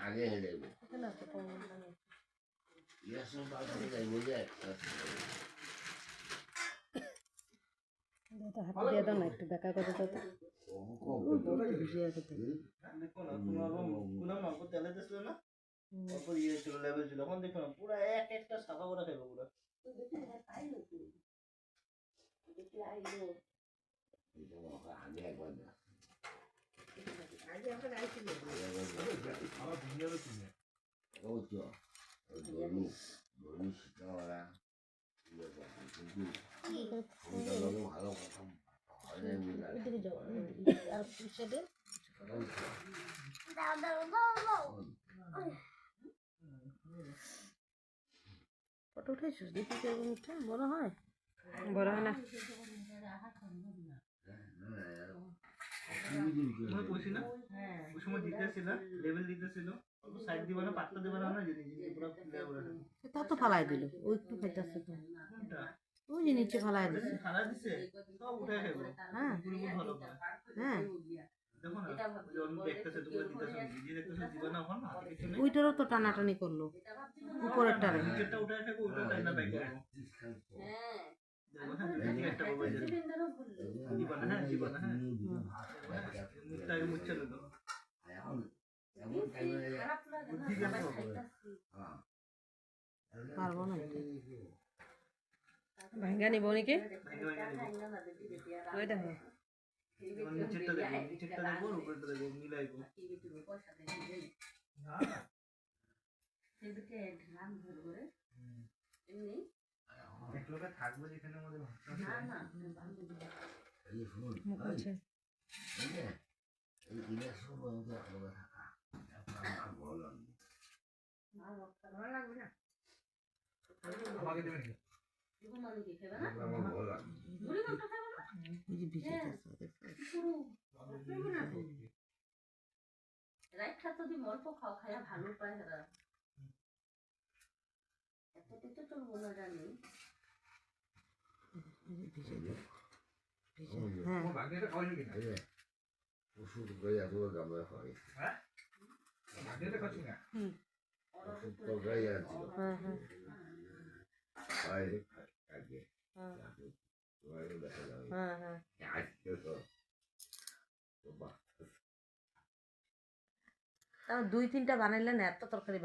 আগে হেরে হাতে দিয়ে দাও না একটু বেকা করে দাও ফটো উঠেছিস দেখি কেমন উঠে বড় হয় না কইছি না ওই সময় দিতেছিল লেভেল দিতেছিল সাইড দিবা না পাত্তা দিবা না যদি পুরো তা তো ফালাই দিল ওই একটু খাইতেছে তো ওই যে নিচে ফালাই দিছে সব উঠে খাইবো হ্যাঁ ভালো হ্যাঁ দেখো না যখন দেখতেছে তোমরা দিতেছো নিজে দেখতেছো দিবা না হন না কিছু নেই ওইটারও তো টানাটানি করলো উপরেরটা রে নিচেরটা উঠে খাইবো ওইটা টাইনা ব্যাক করব হ্যাঁ দেখো হ্যাঁ দুই একটা বাবা যাবে দিবা না হ্যাঁ দিবা না হ্যাঁ মুখটাকে মুচ্ছে ললো পারবো না ভাঙ্গা নিব নাকি ওই দেখো নিচেরটা দেখো উপরেরটা দেখো মিলাইবো এক লোকে থাকবে যেখানে আমাদের আমাকে দেবেন অল্প খাও খাইয়া ভালো পায় এরা এতটা তো চলবো না জানি ওষুধ করে এত গামলা হয় হ্যাঁ তরকারি আছে দুই তিনটা বানাইলেন এত তরকারি